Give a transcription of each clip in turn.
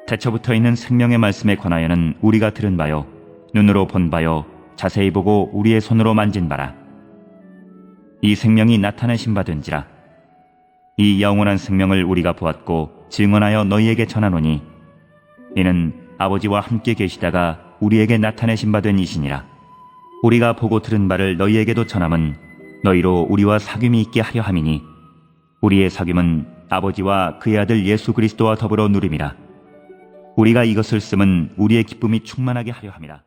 태초부터 있는 생명의 말씀에 관하여는 우리가 들은 바요 눈으로 본 바요 자세히 보고 우리의 손으로 만진 바라. 이 생명이 나타내신 바 된지라. 이 영원한 생명을 우리가 보았고 증언하여 너희에게 전하노니 이는 아버지와 함께 계시다가 우리에게 나타내신 바 된 이시니라. 우리가 보고 들은 바를 너희에게도 전함은 너희로 우리와 사귐이 있게 하려 함이니 우리의 사귐은 아버지와 그의 아들 예수 그리스도와 더불어 누림이라. 우리가 이것을 쓰면 우리의 기쁨이 충만하게 하려 함이라.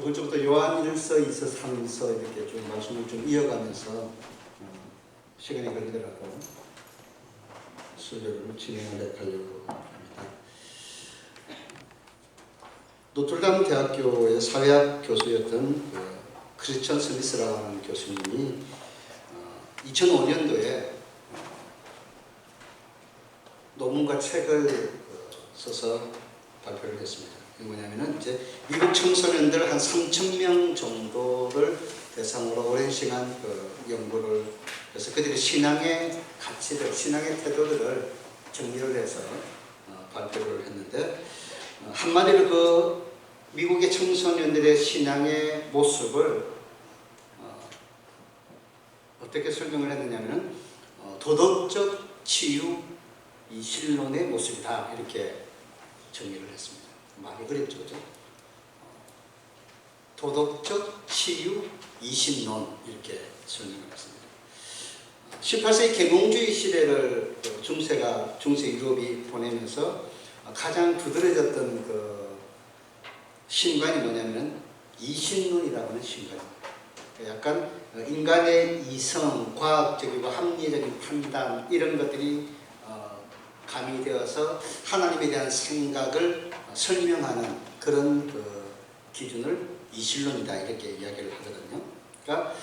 이번 주부터 요한 1서, 2서, 3서 이렇게 좀 말씀을 좀 이어가면서 시간이 걸리더라도 수료를 진행하려고 합니다. 노틀담 대학교의 사회학 교수였던 크리스천 스미스라는 교수님이 2005년도에 논문과 책을 써서 발표를 했습니다. 이게 뭐냐면은 이제 미국 청소년들 한 3,000명 정도를 대상으로 오랜 시간 연구를 해서 그들의 신앙의 가치들, 신앙의 태도들을 정리를 해서 발표를 했는데 한마디로 그 미국의 청소년들의 신앙의 모습을 어떻게 설명을 했느냐면 도덕적 치유 이 신론의 모습이다 이렇게 정리를 했습니다. 많이 어렵죠, 그죠? 도덕적 치유 이신론 이렇게 설명을 했습니다. 18세기 계몽주의 시대를 중세 유럽이 보내면서 가장 두드러졌던 그 신관이 뭐냐면 이신론이라고 하는 신관입니다. 약간 인간의 이성, 과학적이고 합리적인 판단 이런 것들이 가미되어서 하나님에 대한 생각을 설명하는 그런 그 기준을 이신론이다 이렇게 이야기를 하거든요. 그러니까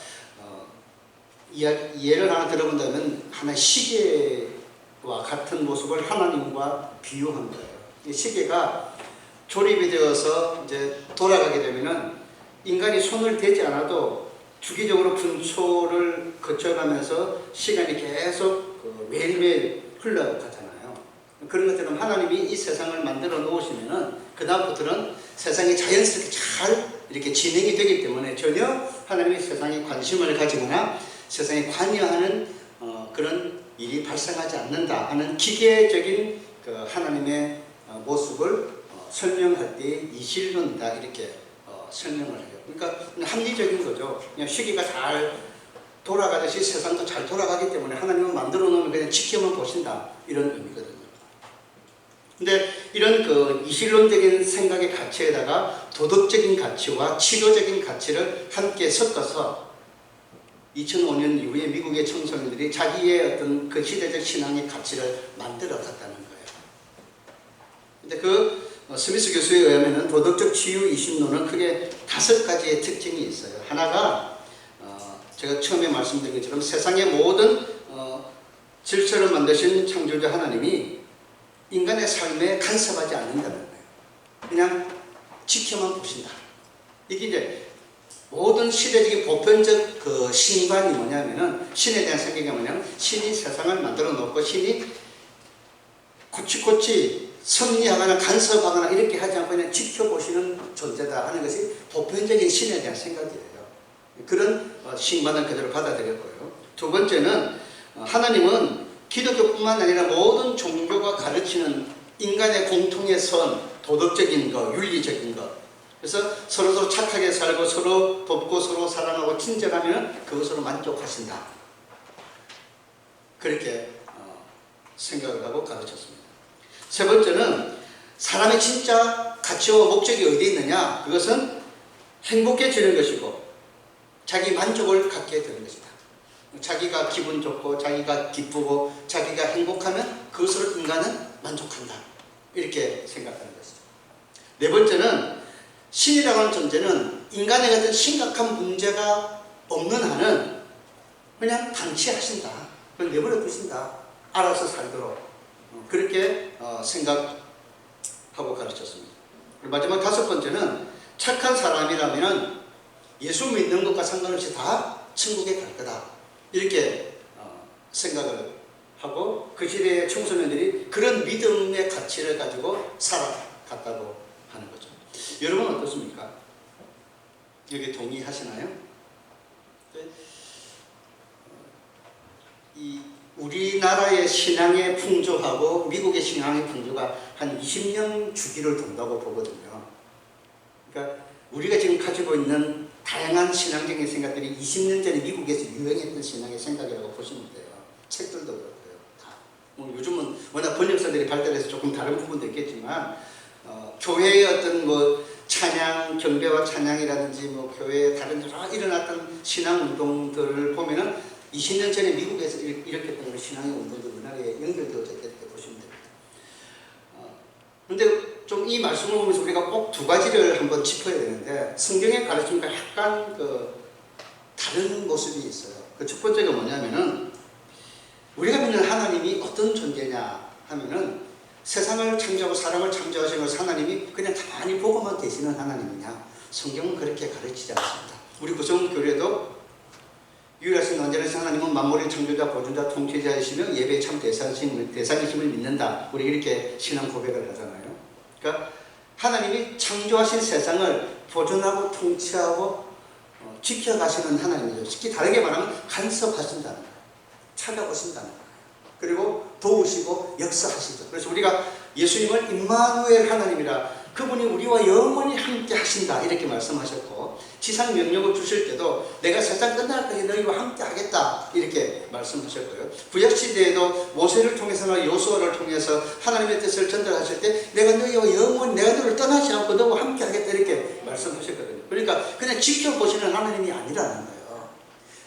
예를 하나 들어본다면 하나의 시계를 같은 모습을 하나님과 비유한 거예요. 이 시계가 조립이 되어서 이제 돌아가게 되면은 인간이 손을 대지 않아도 주기적으로 분초를 거쳐가면서 시간이 계속 매일매일 흘러가잖아요. 그런 것처럼 하나님이 이 세상을 만들어 놓으시면은 그다음부터는 세상이 자연스럽게 잘 이렇게 진행이 되기 때문에 전혀 하나님이 세상에 관심을 가지거나 세상에 관여하는 그런 일이 발생하지 않는다 하는 기계적인 그 하나님의 모습을 설명할 때 이실론이다 이렇게 설명을 해요. 그러니까 합리적인 거죠. 그냥 시기가 잘 돌아가듯이 세상도 잘 돌아가기 때문에 하나님은 만들어 놓으면 그냥 지켜만 보신다 이런 의미거든요. 근데 이런 그 이실론적인 생각의 가치에다가 도덕적인 가치와 치료적인 가치를 함께 섞어서 2005년 이후에 미국의 청소년들이 자기의 어떤 그 시대적 신앙의 가치를 만들어 갔다는 거예요. 근데 그 스미스 교수에 의하면 도덕적 치유 이신론은 크게 5가지의 특징이 있어요. 하나가 제가 처음에 말씀드린 것처럼 세상의 모든 질서를 만드신 창조자 하나님이 인간의 삶에 간섭하지 않는다는 거예요. 그냥 지켜만 보신다. 이게 이제 모든 시대적인 보편적 그 신관이 뭐냐면은 신에 대한 생각이 뭐냐면 신이 세상을 만들어 놓고 신이 코치코치 섭리하거나 간섭하거나 이렇게 하지 않고 그냥 지켜보시는 존재다 하는 것이 보편적인 신에 대한 생각이에요. 그런 신관을 그대로 받아들였고요. 두 번째는 하나님은 기독교뿐만 아니라 모든 종교가 가르치는 인간의 공통의 선, 도덕적인 것, 윤리적인 것. 그래서 서로 착하게 살고 서로 돕고 서로 사랑하고 친절하면 그것으로 만족하신다. 그렇게 생각을 하고 가르쳤습니다. 세 번째는 사람의 진짜 가치와 목적이 어디에 있느냐? 그것은 행복해지는 것이고 자기 만족을 갖게 되는 것이다. 자기가 기분 좋고 자기가 기쁘고 자기가 행복하면 그것으로 인간은 만족한다. 이렇게 생각하는 것이죠. 네 번째는 신이라고 하는 존재는 인간의 같은 심각한 문제가 없는 한은 그냥 방치하신다. 그걸 내버려 두신다. 알아서 살도록. 그렇게 생각하고 가르쳤습니다. 마지막 5번째는 착한 사람이라면 예수 믿는 것과 상관없이 다 천국에 갈 거다. 이렇게 생각을 하고 그 시대의 청소년들이 그런 믿음의 가치를 가지고 살아갔다고 하는 거죠. 여러분 어떻습니까? 여기 동의하시나요? 이 우리나라의 신앙의 풍조하고 미국의 신앙의 풍조가 한 20년 주기를 돈다고 보거든요. 그러니까 우리가 지금 가지고 있는 다양한 신앙적인 생각들이 20년 전에 미국에서 유행했던 신앙의 생각이라고 보시면 돼요. 책들도 그렇고요. 다. 요즘은 워낙 번역사들이 발달해서 조금 다른 부분도 있겠지만 교회의 어떤 찬양, 경배와 찬양이라든지 교회에 다른 일어났던 신앙 운동들을 보면은 20년 전에 미국에서 일으켰던 신앙의 운동들 우리나라에 연결되어졌다 이렇게 보시면 됩니다. 그런데 좀 이 말씀을 보면서 우리가 꼭 2가지를 한번 짚어야 되는데 성경의 가르침과 약간 다른 모습이 있어요. 그 첫 번째가 뭐냐면은 우리가 믿는 하나님이 어떤 존재냐 하면은 세상을 창조하고 사람을 창조하시는 것을 하나님이 그냥 가만히 보고만 계시는 하나님이냐? 성경은 그렇게 가르치지 않습니다. 우리 구성교회도 유일하신 완전하신 하나님은 만물의 창조자, 보존자, 통치자이시며 예배의 참 대상이심을 믿는다. 우리 이렇게 신앙 고백을 하잖아요. 그러니까 하나님이 창조하신 세상을 보존하고 통치하고 지켜가시는 하나님이죠. 쉽게 다르게 말하면 간섭하신다는 거예요. 찾아오신다는 거예요. 그리고 도우시고 역사하시죠. 그래서 우리가 예수님을 임마누엘 하나님이라 그분이 우리와 영원히 함께 하신다 이렇게 말씀하셨고 지상 명령을 주실 때도 내가 세상 끝날까지 너희와 함께 하겠다 이렇게 말씀하셨고요. 구약시대에도 모세를 통해서나 여호수아를 통해서 하나님의 뜻을 전달하실 때 내가 너희와 영원히 내가 너를 떠나지 않고 너와 함께 하겠다 이렇게 말씀하셨거든요. 그러니까 그냥 지켜보시는 하나님이 아니라는 거예요.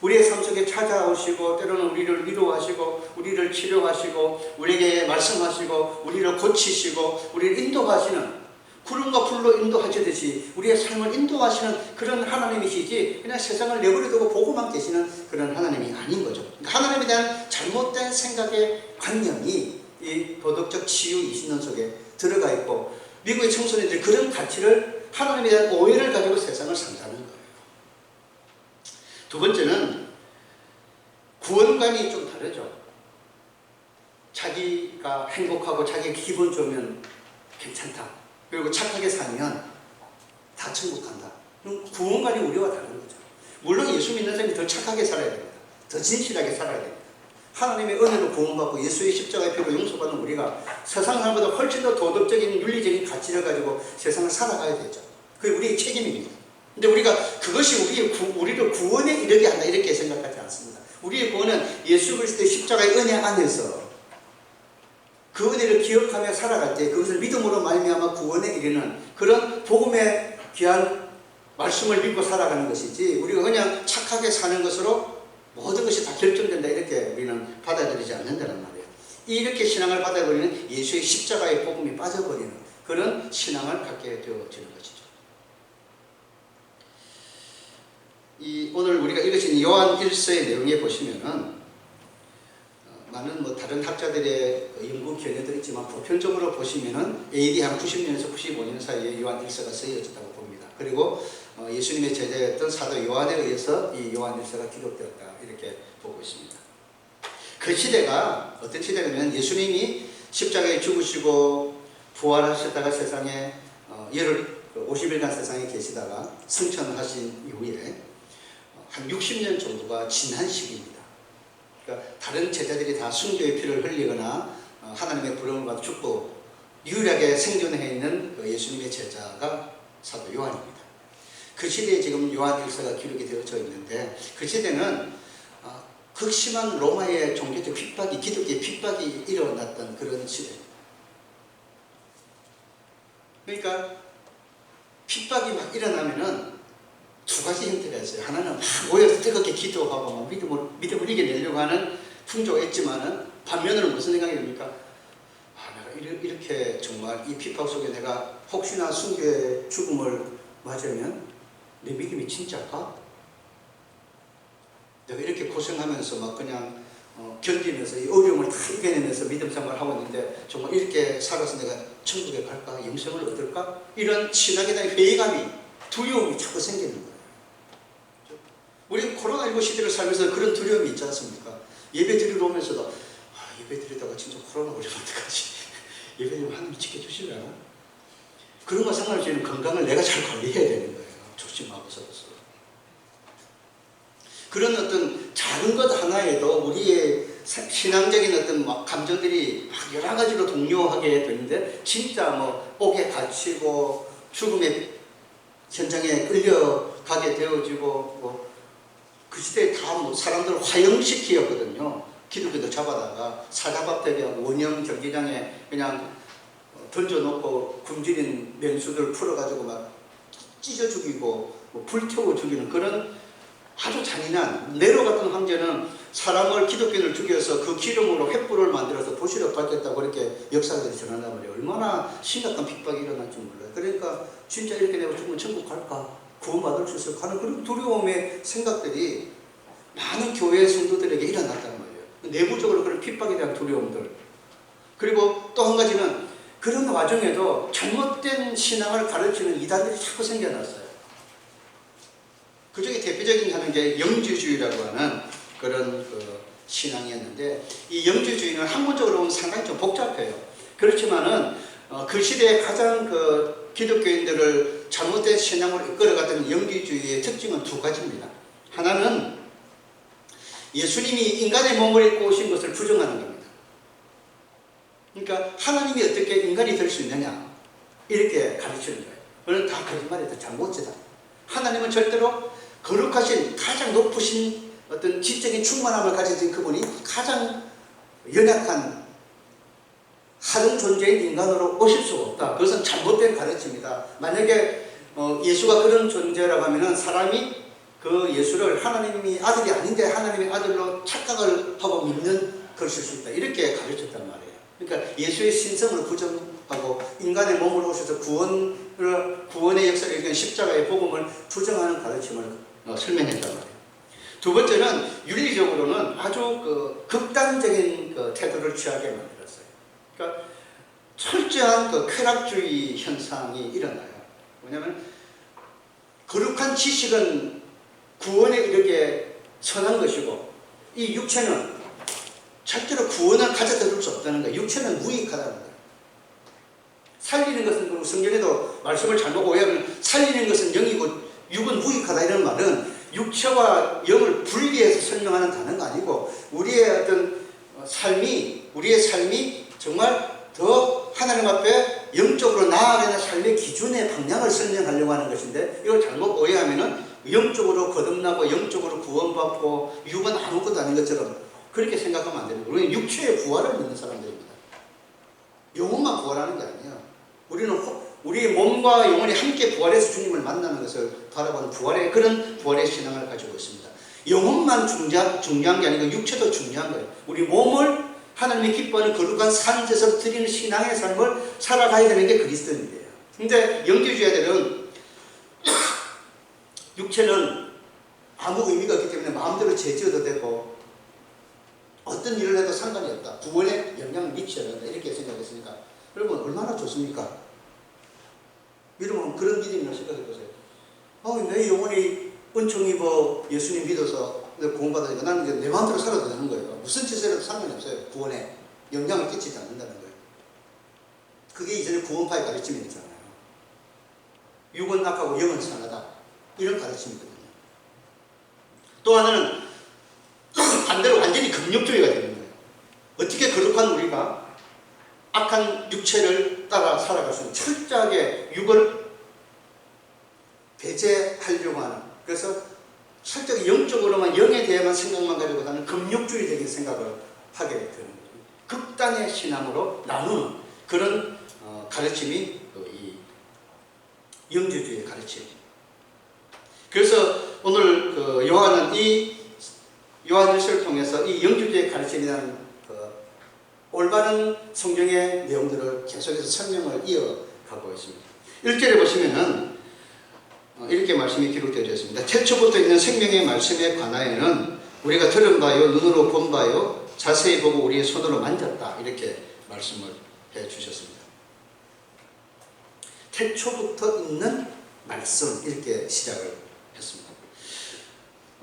우리의 삶 속에 찾아오시고 때로는 우리를 위로하시고 우리를 치료하시고 우리에게 말씀하시고 우리를 고치시고 우리를 인도하시는 구름과 불로 인도하시듯이 우리의 삶을 인도하시는 그런 하나님이시지 그냥 세상을 내버려두고 보고만 계시는 그런 하나님이 아닌 거죠. 그러니까 하나님에 대한 잘못된 생각의 관념이 이 도덕적 치유 20년 속에 들어가 있고, 미국의 청소년들이 그런 가치를, 하나님에 대한 오해를 가지고 세상을 산다는 거예요. 두 번째는 구원관이 좀 다르죠. 자기가 행복하고 자기가 기분 좋으면 괜찮다. 그리고 착하게 살면 다 천국 간다. 그럼 구원관이 우리와 다른 거죠. 물론 예수 믿는 사람이 더 착하게 살아야 됩니다. 더 진실하게 살아야 됩니다. 하나님의 은혜로 구원받고 예수의 십자가의 피로 용서받는 우리가 세상 사람보다 훨씬 더 도덕적인 윤리적인 가치를 가지고 세상을 살아가야 되죠. 그게 우리의 책임입니다. 근데 우리가 그것이 우리를 구원에 이르게 한다 이렇게 생각하지 않습니다. 우리의 구원은 예수 그리스도의 십자가의 은혜 안에서 그 은혜를 기억하며 살아갈 때 그것을 믿음으로 말미암아 구원에 이르는 그런 복음의 귀한 말씀을 믿고 살아가는 것이지, 우리가 그냥 착하게 사는 것으로 모든 것이 다 결정된다 이렇게 우리는 받아들이지 않는다는 말이에요. 이렇게 신앙을 받아버리는 예수의 십자가의 복음이 빠져버리는 그런 신앙을 갖게 되어지는 것이죠. 오늘 우리가 읽으신 요한 1서의 내용에 보시면은 많은 다른 학자들의 연구 견해들이 있지만 보편적으로 보시면은 AD 한 90년에서 95년 사이에 요한 1서가 쓰여졌다고 봅니다. 그리고 예수님의 제자였던 사도 요한에 의해서 이 요한 1서가 기록되었다 이렇게 보고 있습니다. 그 시대가 어떤 시대냐면 예수님이 십자가에 죽으시고 부활하셨다가 세상에 50일간 세상에 계시다가 승천하신 이후에 한 60년 정도가 지난 시기입니다. 그러니까 다른 제자들이 다 순교의 피를 흘리거나 하나님의 부름을 받아 죽고 유일하게 생존해 있는 예수님의 제자가 사도 요한입니다. 그 시대에 지금 요한 1서가 기록이 되어져 있는데, 그 시대는 극심한 로마의 종교적 핍박이, 기독교의 핍박이 일어났던 그런 시대입니다. 그러니까 핍박이 막 일어나면은 두 가지 형태가 있어요. 하나는 막 모여서 뜨겁게 기도하고 막 믿음을 이겨내려고 하는 풍조가 있지만은, 반면으로 무슨 생각이 듭니까? 내가 이렇게 정말 이 핍박 속에 내가 혹시나 순교의 죽음을 맞으면 내 믿음이 진짜일까? 내가 이렇게 고생하면서 막 그냥 견디면서 이 어려움을 다 이겨내면서 믿음 생활을 하고 있는데 정말 이렇게 살아서 내가 천국에 갈까? 영생을 얻을까? 이런 신학에 대한 회의감이, 두려움이 자꾸 생기는 거예요. 우리는 코로나19 시대를 살면서 그런 두려움이 있지 않습니까? 예배 드리러 오면서도 예배 드리다가 진짜 코로나 걸리면 어떡하지? 예배 드리면 하나님 지켜주시려나? 그런 거 상관없이 건강을 내가 잘 관리해야 되는 거예요. 조심하고서. 그런 어떤 작은 것 하나에도 우리의 신앙적인 어떤 감정들이 막 여러 가지로 동요하게 되는데, 진짜 옥에 갇히고 죽음의 현장에 끌려가게 되어지고 그 시대에 다 사람들을 화형시키었거든요. 기독교도 잡아다가 사자박대기하고 원형 경기장에 그냥 던져놓고 굶주린 맹수들 풀어가지고 막 찢어 죽이고 불태워 죽이는 그런 아주 잔인한, 네로 같은 황제는 사람을, 기독교인을 죽여서 그 기름으로 횃불을 만들어서 도시락 받겠다고 그렇게 역사들이 전한단 말이에요. 얼마나 심각한 핍박이 일어날지 몰라요. 그러니까 진짜 이렇게 내가 죽으면 천국 갈까? 구원받을 수 있을까? 하는 그런 두려움의 생각들이 많은 교회 성도들에게 일어났단 말이에요. 내부적으로 그런 핍박에 대한 두려움들. 그리고 또 한 가지는 그런 와중에도 잘못된 신앙을 가르치는 이단들이 자꾸 생겨났어요. 그 중에 대표적인 하는 게 영주주의라고 하는 그런 신앙이었는데, 이 영주주의는 학문적으로 보면 상당히 좀 복잡해요. 그렇지만은 그 시대에 가장 기독교인들을 잘못된 신앙으로 이끌어갔던 영주주의의 특징은 두 가지입니다. 하나는 예수님이 인간의 몸을 입고 오신 것을 부정하는 겁니다. 그러니까 하나님이 어떻게 인간이 될 수 있느냐 이렇게 가르치는 거예요. 그건 다 거짓말이다, 잘못이다. 하나님은 절대로 거룩하신, 가장 높으신 어떤 지적인 충만함을 가진 그분이 가장 연약한 하등 존재인 인간으로 오실 수가 없다. 그것은 잘못된 가르침이다. 만약에 예수가 그런 존재라고 하면은 사람이 그 예수를 하나님이 아들이 아닌데 하나님의 아들로 착각을 하고 믿는 것일 수 있다. 이렇게 가르쳤단 말이에요. 그러니까 예수의 신성을 부정하고 인간의 몸으로 오셔서 구원의 역사를 이끈 십자가의 복음을 부정하는 가르침을 설명했단 말이에요. 두 번째는 윤리적으로는 아주 그 극단적인 그 태도를 취하게 만들었어요. 그러니까 철저한 그 쾌락주의 현상이 일어나요. 왜냐하면 거룩한 지식은 구원에 이르게 선한 것이고 이 육체는 절대로 구원을 가져다 줄 수 없다는 거예요. 육체는 무익하다는 거예요. 살리는 것은 성경에도 말씀을 잘못 오해하면 살리는 것은 영이고 육은 무익하다 이런 말은 육체와 영을 분리해서 설명하는 단어가 아니고 우리의 어떤 우리의 삶이 정말 더 하나님 앞에 영적으로 나아가는 삶의 기준의 방향을 설명하려고 하는 것인데 이걸 잘못 오해하면은 영적으로 거듭나고 영적으로 구원받고 육은 아무것도 아닌 것처럼 그렇게 생각하면 안 됩니다. 우리는 육체의 부활을 믿는 사람들입니다. 영혼만 부활하는 게 아니에요. 우리는 우리의 몸과 영혼이 함께 부활해서 주님을 만나는 것을 바라보는 그런 부활의 신앙을 가지고 있습니다. 영혼만 중요한 게 아니고 육체도 중요한 거예요. 우리 몸을 하나님이 기뻐하는 거룩한 산제에서 드리는 신앙의 삶을 살아가야 되는 게 그리스도인이에요. 근데 영지주의자들은 육체는 아무 의미가 없기 때문에 마음대로 죄지어도 되고 어떤 일을 해도 상관이 없다. 구원에 영향을 미쳐야 된다. 이렇게 생각했으니까 여러분 얼마나 좋습니까? 여러분 그런 믿음이나 생각해보세요. 내 영혼이 은총 입어 예수님 믿어서 구원받으니까 나는 이제 내 마음대로 살아도 되는 거예요. 무슨 짓을 해도 상관이 없어요. 구원에 영향을 끼치지 않는다는 거예요. 그게 이전에 구원파의 가르침이었잖아요. 육은 악하고 영은 선하다. 이런 가르침이거든요. 또 하나는 반대로 완전히 금욕주의가 되는 거예요. 어떻게 거룩한 우리가 악한 육체를 따라 살아갈 수 있는 철저하게 육을 배제하려고 하는 그래서 철저하게 영적으로만 영에 대해만 생각만 가지고 하는 금욕주의적인 생각을 하게 되는 거예요. 극단의 신앙으로 나누는 그런 가르침이 이 영주주의의 가르침입니다. 그래서 오늘 요한은 이 요한일서를 통해서 이 영주주의의 가르침이라는 올바른 성경의 내용들을 계속해서 설명을 이어가고 있습니다. 1절에 보시면은 이렇게 말씀이 기록되어 있습니다. 태초부터 있는 생명의 말씀에 관하여는 우리가 들은 바요, 눈으로 본 바요, 자세히 보고 우리의 손으로 만졌다. 이렇게 말씀을 해 주셨습니다. 태초부터 있는 말씀 이렇게 시작을 했습니다.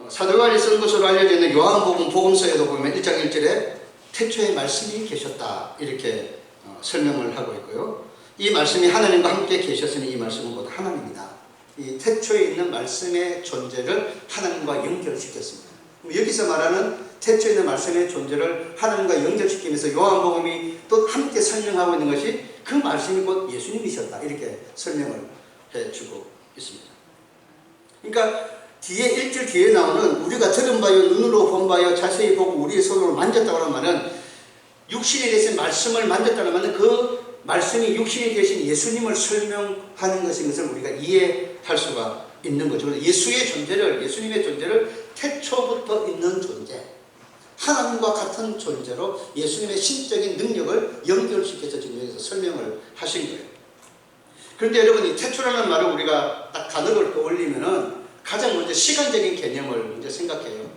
사도 요한이 쓴 것으로 알려져 있는 요한복음 복음서에도 보면 1장 1절에 태초에 말씀이 계셨다 이렇게 설명을 하고 있고요. 이 말씀이 하나님과 함께 계셨으니 이 말씀은 곧 하나님이다. 이 태초에 있는 말씀의 존재를 하나님과 연결시켰습니다. 여기서 말하는 태초에 있는 말씀의 존재를 하나님과 연결시키면서 요한복음이 또 함께 설명하고 있는 것이 그 말씀이 곧 예수님이셨다 이렇게 설명을 해주고 있습니다. 그러니까 뒤에 1절 뒤에 나오는 우리가 들은 바요 눈으로 본 바요 자세히 보고 우리의 손으로 만졌다고 하는 말은 육신에 대해서 말씀을 만졌다는 말은 그 말씀이 육신이 되신 예수님을 설명하는 것인 것을 우리가 이해할 수가 있는 거죠. 예수님의 존재를 태초부터 있는 존재, 하나님과 같은 존재로 예수님의 신적인 능력을 연결시켜서 지금 여기서 설명을 하신 거예요. 그런데 여러분 이 태초라는 말을 우리가 딱 단어를 떠올리면은 가장 먼저 시간적인 개념을 먼저 생각해요.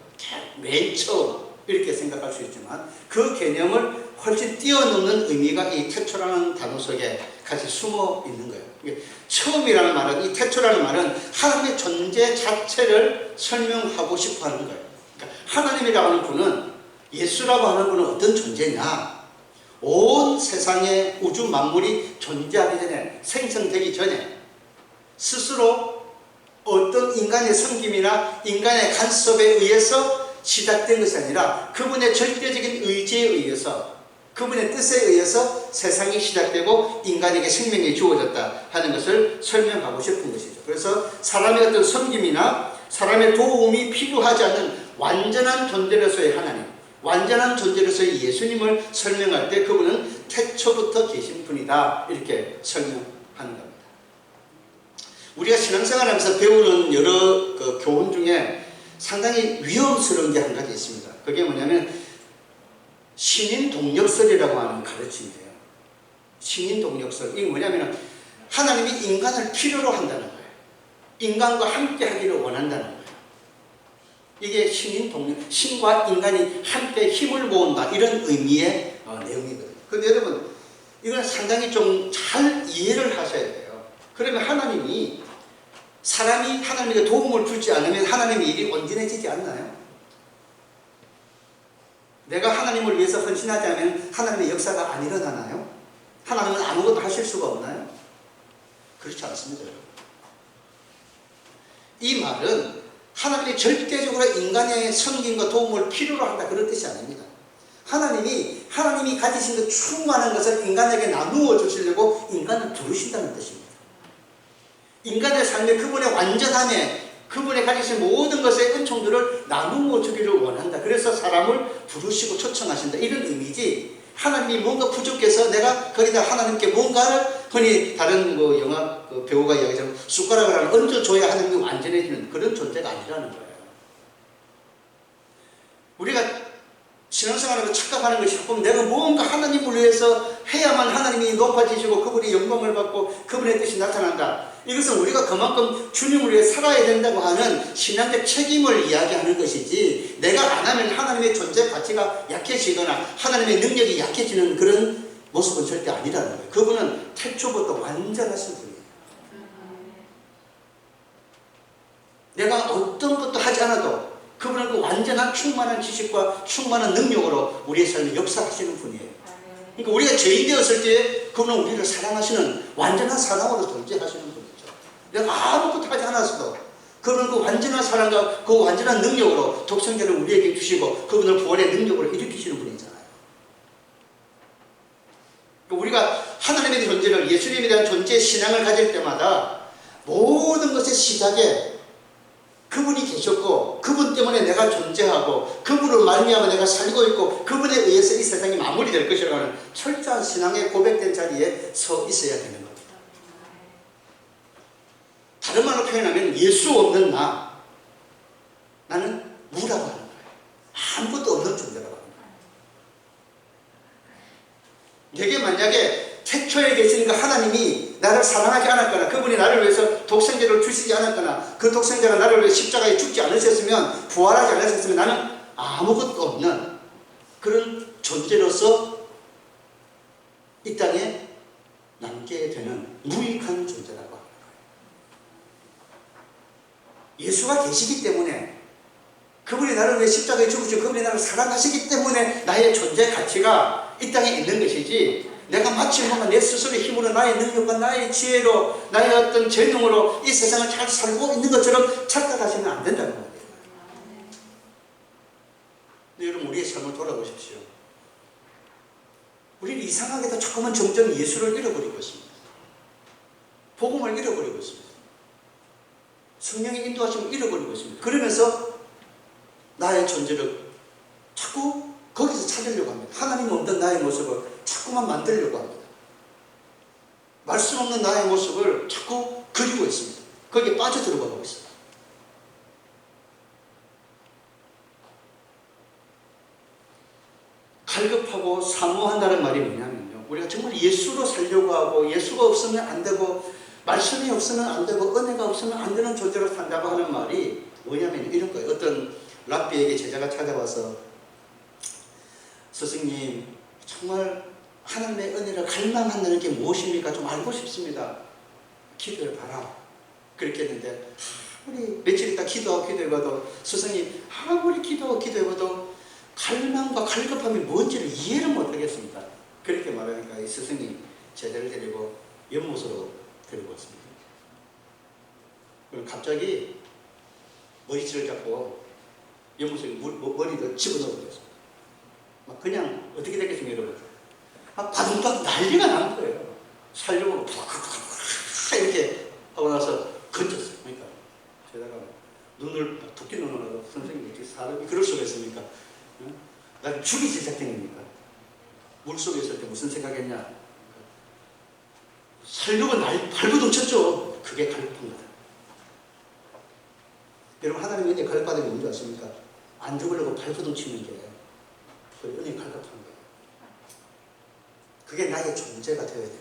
맨 처음 이렇게 생각할 수 있지만 그 개념을 훨씬 뛰어넘는 의미가 이 태초라는 단어 속에 같이 숨어 있는 거예요. 처음이라는 말은 이 태초라는 말은 하나님의 존재 자체를 설명하고 싶어 하는 거예요. 그러니까 하나님이라고 하는 분은 예수라고 하는 분은 어떤 존재냐? 온 세상의 우주 만물이 존재하기 전에 생성되기 전에 스스로 어떤 인간의 섬김이나 인간의 간섭에 의해서 시작된 것이 아니라 그분의 절대적인 의지에 의해서 그분의 뜻에 의해서 세상이 시작되고 인간에게 생명이 주어졌다 하는 것을 설명하고 싶은 것이죠. 그래서 사람의 어떤 섬김이나 사람의 도움이 필요하지 않는 완전한 존재로서의 하나님, 완전한 존재로서의 예수님을 설명할 때 그분은 태초부터 계신 분이다 이렇게 설명하는 겁니다. 우리가 신앙생활하면서 배우는 여러 교훈 중에 상당히 위험스러운 게 한 가지 있습니다. 그게 뭐냐면 신인동력설이라고 하는 가르침이에요. 신인동력설. 이게 뭐냐면 하나님이 인간을 필요로 한다는 거예요. 인간과 함께 하기를 원한다는 거예요. 이게 신과 인간이 함께 힘을 모은다, 이런 의미의 내용이거든요. 그런데 여러분, 이건 상당히 좀 잘 이해를 하셔야 돼요. 그러면 하나님이, 사람이 하나님에게 도움을 주지 않으면 하나님의 일이 온전해지지 않나요? 내가 하나님을 위해서 헌신하지 않으면 하나님의 역사가 안 일어나나요? 하나님은 아무것도 하실 수가 없나요? 그렇지 않습니다. 이 말은 하나님이 절대적으로 인간의 섬김과 도움을 필요로 한다, 그런 뜻이 아닙니다. 하나님이 가지신 그 충만한 것을 인간에게 나누어 주시려고 인간을 부르신다는 뜻입니다. 인간의 삶에 그분의 완전함에, 그분의 가지신 모든 것의 은총들을 나누어 주기를 원한다. 그래서 사람을 부르시고 초청하신다, 이런 의미지, 하나님이 뭔가 부족해서 내가 거기다 하나님께 뭔가를, 흔히 다른 영화 배우가 이야기하자면 숟가락을 얹어줘야 하나님이 완전해지는 그런 존재가 아니라는 거예요. 우리가 신앙생활하면서 착각하는 것이, 조금 내가 뭔가 하나님을 위해서 해야만 하나님이 높아지시고 그분이 영광을 받고 그분의 뜻이 나타난다. 이것은 우리가 그만큼 주님을 위해 살아야 된다고 하는 신앙적 책임을 이야기하는 것이지, 내가 안 하면 하나님의 존재 가치가 약해지거나 하나님의 능력이 약해지는 그런 모습은 절대 아니라는 거예요. 그분은 태초부터 완전하신 분이에요. 내가 어떤 것도 하지 않아도 그분은 그 완전한 충만한 지식과 충만한 능력으로 우리의 삶에 역사하시는 분이에요. 그러니까 우리가 죄인 되었을 때 그분은 우리를 사랑하시는 완전한 사랑으로 존재하시는 분이죠. 내가 아무것도 하지 않았어도 그분은 그 완전한 사랑과 그 완전한 능력으로 독생자를 우리에게 주시고 그분을 부활의 능력으로 일으키시는 분이잖아요. 그러니까 우리가 하나님에 대한 존재를, 예수님에 대한 존재의 신앙을 가질 때마다 모든 것의 시작에 그분이 계셨고 그분 때문에 내가 존재하고 그분을 말미암아 내가 살고 있고 그분에 의해서 이 세상이 마무리될 것이라고 하는 철저한 신앙의 고백된 자리에 서 있어야 되는 겁니다. 다른 말로 표현하면 예수 없는 나는 무라고 하는 거예요. 아무것도 없는 존재라고 하는 거예요. 내게 만약에 태초에 계신 그 하나님이 나를 사랑하지 않았거나 그분이 나를 위해서 독생자를 주시지 않았거나 그 독생자가 나를 위해 십자가에 죽지 않으셨으면, 부활하지 않으셨으면 나는 아무것도 없는 그런 존재로서 이 땅에 남게 되는 무익한 존재라고 합니다. 예수가 계시기 때문에, 그분이 나를 위해 십자가에 죽으시고 그분이 나를 사랑하시기 때문에 나의 존재 가치가 이 땅에 있는 것이지, 내가 마치 뭔가 내 스스로의 힘으로, 나의 능력과 나의 지혜로, 나의 어떤 재능으로 이 세상을 잘 살고 있는 것처럼 착각하시면 안 된다는 거예요. 근데 여러분, 우리의 삶을 돌아보십시오. 우리는 이상하게도 조금은 점점 예수를 잃어버리고 있습니다. 복음을 잃어버리고 있습니다. 성령의 인도하심을 잃어버리고 있습니다. 그러면서 나의 존재를 자꾸 거기서 찾으려고 합니다. 하나님 없는 나의 모습을 자꾸만 만들려고 합니다. 말씀 없는 나의 모습을 자꾸 그리고 있습니다. 거기에 빠져들어가고 있습니다. 갈급하고 사모한다는 말이 뭐냐면요, 우리가 정말 예수로 살려고 하고 예수가 없으면 안 되고 말씀이 없으면 안 되고 은혜가 없으면 안 되는 존재로 산다고 하는 말이 뭐냐면 이런 거예요. 어떤 랍비에게 제자가 찾아와서, 스승님, 정말 하나님의 은혜를 갈망한다는 게 무엇입니까? 좀 알고 싶습니다. 기도해 봐라. 그렇게 했는데 아무리 며칠 있다 기도하고 기도해봐도, 스승님, 아무리 기도하고 기도해봐도 갈망과 갈급함이 뭔지를 이해를 못하겠습니다. 그렇게 말하니까 이 스승이 제자를 데리고 연못으로 데리고 왔습니다. 그럼 갑자기 머리채를 잡고 연못에 머리를 집어넣어 버렸습니다. 막 그냥 어떻게 되겠습니까, 여러분? 바둥바둥 난리가 난 거예요. 살려고 이렇게 하고 나서 건졌어요. 그러니까 제다가 눈을 붓기 눈을 하고, 선생님, 어떻게 사람이 그럴 수가 있습니까? 응? 난 죽이실 작정입니까? 물속에 있을 때 무슨 생각했냐? 살려고 발버둥 쳤죠. 그게 갈급한 거다. 여러분, 하나님의 은혜 갈급하는 게 뭔지 아십니까? 안 죽으려고 발버둥 치는 게 그 은혜 갈급한 거예요. 그게 나의 존재가 되어야 돼요.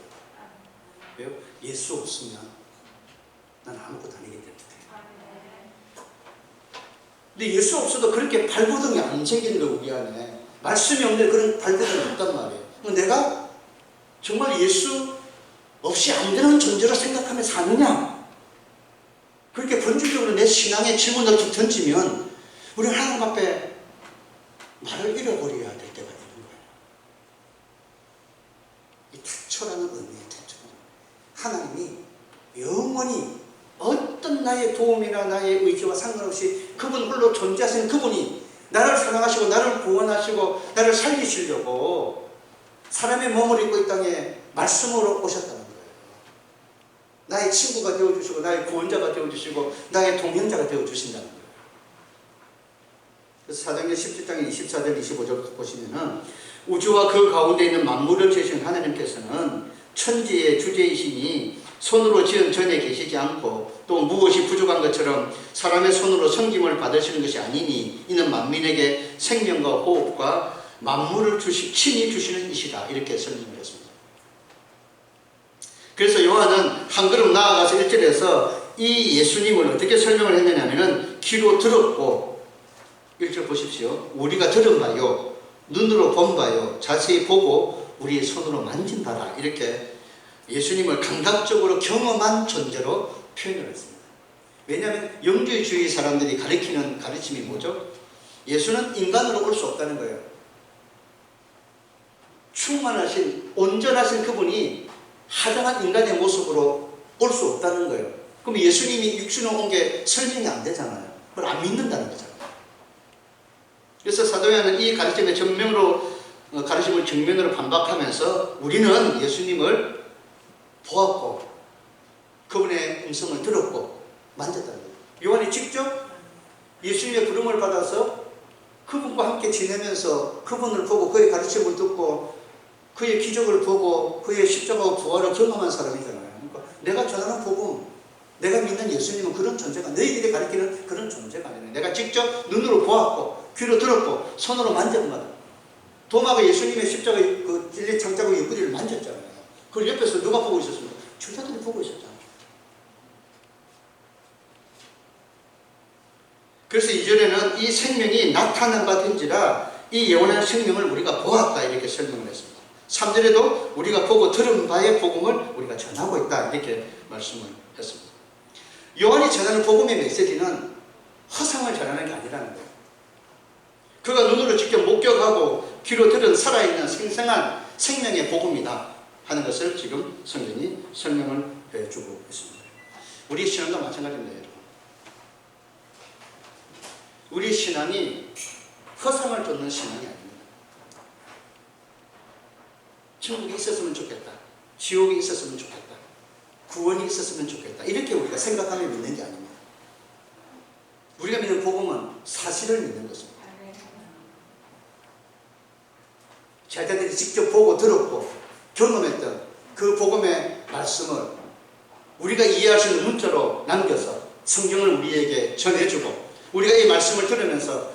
왜요? 예수 없으면 난 아무것도 아니기 때문에. 근데 예수 없어도 그렇게 발버둥이 안 생기는 거 우리 안에. 말씀이 없는데 그런 발버둥이 없단 말이에요. 내가 정말 예수 없이 안 되는 존재로 생각하며 사느냐? 그렇게 본질적으로 내 신앙의 질문을 툭 던지면 우리는 하나님 앞에 말을 잃어버려야 될 때가 되는 거예요. 이 태초라는 의미의 태초. 하나님이 영원히 어떤 나의 도움이나 나의 의지와 상관없이 그분 홀로 존재하시는 그분이 나를 사랑하시고 나를 구원하시고 나를 살리시려고 사람의 몸을 입고 이 땅에 말씀으로 오셨다는 거예요. 나의 친구가 되어주시고 나의 구원자가 되어주시고 나의 동행자가 되어주신다는 거예요. 그래서 사도행전 17장 24절 25절 보시면은 우주와 그 가운데 있는 만물을 지으신 하나님께서는 천지의 주제이시니 손으로 지은 전에 계시지 않고 또 무엇이 부족한 것처럼 사람의 손으로 섬김을 받으시는 것이 아니니 이는 만민에게 생명과 호흡과 만물을 친히 주시는 이시다. 이렇게 설명을 했습니다. 그래서 요한은 한 걸음 나아가서 1절에서 이 예수님을 어떻게 설명을 했느냐면은 귀로 들었고 1절 보십시오. 우리가 들은 바요 눈으로 본 바요 자세히 보고 우리의 손으로 만진 바라. 이렇게 예수님을 감각적으로 경험한 존재로 표현을 했습니다. 왜냐하면 영주주의 사람들이 가리키는 가르침이 뭐죠? 예수는 인간으로 올 수 없다는 거예요. 충만하신 온전하신 그분이 하등한 인간의 모습으로 올 수 없다는 거예요. 그럼 예수님이 육신으로 온 게 설명이 안 되잖아요. 그걸 안 믿는다는 거잖아요. 그래서 사도 요한은 이 가르침의 가르침을 정면으로 반박하면서 우리는 예수님을 보았고 그분의 음성을 들었고 만졌다는 거예요. 요한이 직접 예수님의 부름을 받아서 그분과 함께 지내면서 그분을 보고 그의 가르침을 듣고 그의 기적을 보고 그의 십자가와 부활을 경험한 사람이잖아요. 그러니까 내가 전하는 복음, 내가 믿는 예수님은 그런 존재가, 너희들이 가르치는 그런 존재가 아니에요. 내가 직접 눈으로 보았고 귀로 들었고 손으로 만졌던 거다. 도마가 예수님의 십자가 그 찔린 장자국 옆구리를 만졌잖아요. 그걸 옆에서 누가 보고 있었습니까? 제자들이 보고 있었잖아요. 그래서 2절에는 이 생명이 나타난 바 된지라 이 영원한 생명을 우리가 보았다 이렇게 설명을 했습니다. 3절에도 우리가 보고 들은 바의 복음을 우리가 전하고 있다 이렇게 말씀을 했습니다. 요한이 전하는 복음의 메시지는 허상을 전하는 게 아니라는 거예요. 그가 눈으로 직접 목격하고 귀로 들은 살아있는 생생한 생명의 복음이다 하는 것을 지금 성경이 설명을 해주고 있습니다. 우리 신앙도 마찬가지입니다. 여러분. 우리 신앙이 허상을 쫓는 신앙이 아닙니다. 천국이 있었으면 좋겠다. 지옥이 있었으면 좋겠다. 구원이 있었으면 좋겠다. 이렇게 우리가 생각하며 믿는 게 아닙니다. 우리가 믿는 복음은 사실을 믿는 것입니다. 제자들이 직접 보고 들었고 경험했던 그 복음의 말씀을 우리가 이해할 수 있는 문자로 남겨서 성경을 우리에게 전해주고 우리가 이 말씀을 들으면서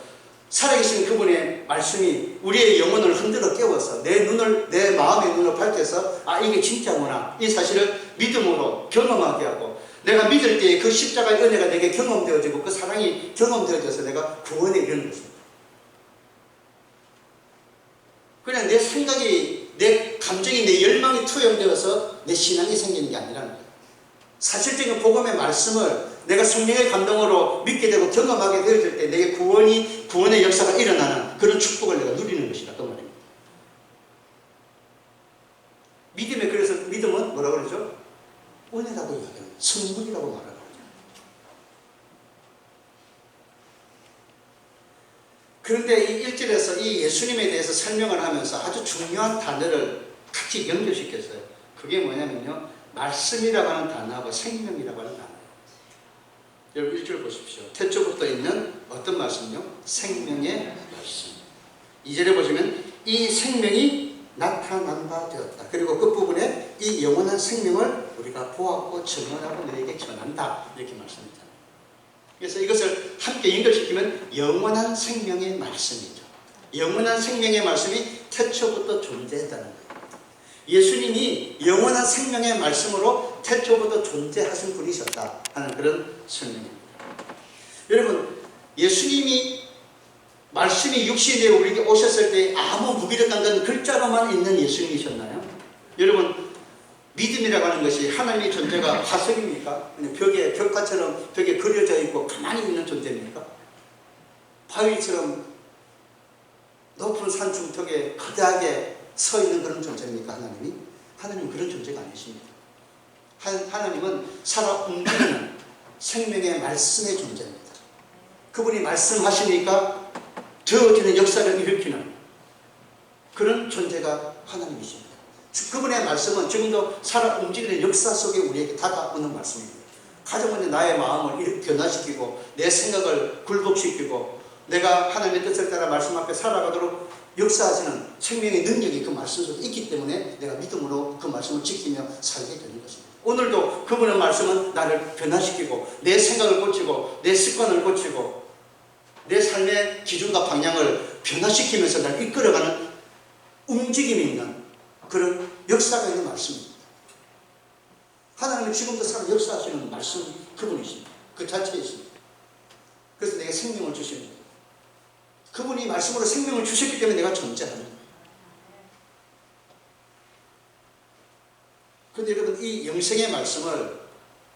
살아계신 그분의 말씀이 우리의 영혼을 흔들어 깨워서 내 마음의 눈을 밝혀서 아 이게 진짜구나 이 사실을 믿음으로 경험하게 하고 내가 믿을 때에 그 십자가의 은혜가 내게 경험되어지고 그 사랑이 경험되어져서 내가 구원에 이르는 것입니다. 그냥 내 생각이 내 감정이 내 열망이 투영되어서 내 신앙이 생기는 게 아니라는 거예요. 사실적인 복음의 말씀을 내가 성령의 감동으로 믿게 되고 경험하게 되어질 때 내게 구원의 역사가 일어나는 그런 축복을 내가 누리는 것이다 그 말입니다. 그래서 믿음은 뭐라고 그러죠? 은혜라고 이야기합니다. 성분이라고 말하는 거죠. 그런데 이 1절에서 이 예수님에 대해서 설명을 하면서 아주 중요한 단어를 같이 연결시켰어요. 그게 뭐냐면요. 말씀이라고 하는 단어하고 생명이라고 하는 단어예요. 여러분 1절 보십시오. 태초부터 있는 어떤 말씀이요? 생명의 말씀. 2절에 보시면 이 생명이 나타난 바 되었다. 그리고 끝부분에 이 영원한 생명을 우리가 보았고 증언하고 너에게 전한다. 이렇게 말씀했잖아요. 그래서 이것을 함께 연결시키면 영원한 생명의 말씀이죠. 영원한 생명의 말씀이 태초부터 존재했다는 거예요. 예수님이 영원한 생명의 말씀으로 태초부터 존재하신 분이셨다 하는 그런 설명입니다. 여러분 예수님이 말씀이 육신이 되어 우리에게 오셨을 때 아무 무기력한 건 글자로만 있는 예수님이셨나요? 여러분, 믿음이라고 하는 것이 하나님의 존재가 화석입니까? 그냥 벽화처럼 벽에 그려져 있고 가만히 있는 존재입니까? 바위처럼 높은 산 중턱에 거대하게 서 있는 그런 존재입니까? 하나님이? 하나님은 그런 존재가 아니십니다. 하나님은 살아 움직이는 생명의 말씀의 존재입니다. 그분이 말씀하시니까 되어지는 역사를 일으키는 그런 존재가 하나님이십니다. 그분의 말씀은 지금도 살아 움직이는 역사 속에 우리에게 다가오는 말씀입니다. 가장 먼저 나의 마음을 이렇게 변화시키고 내 생각을 굴복시키고 내가 하나님의 뜻을 따라 말씀 앞에 살아가도록 역사하시는 생명의 능력이 그 말씀 속에 있기 때문에 내가 믿음으로 그 말씀을 지키며 살게 되는 것입니다. 오늘도 그분의 말씀은 나를 변화시키고 내 생각을 고치고 내 습관을 고치고 내 삶의 기준과 방향을 변화시키면서 나를 이끌어가는 움직임이 있는 그런 역사가 있는 말씀입니다. 하나님은 지금도 살아 역사하시는 말씀 그분이십니다. 그 자체이십니다. 그래서 내게 생명을 주십니다. 그분이 말씀으로 생명을 주셨기 때문에 내가 존재하는 거예요. 그런데 여러분, 이 영생의 말씀을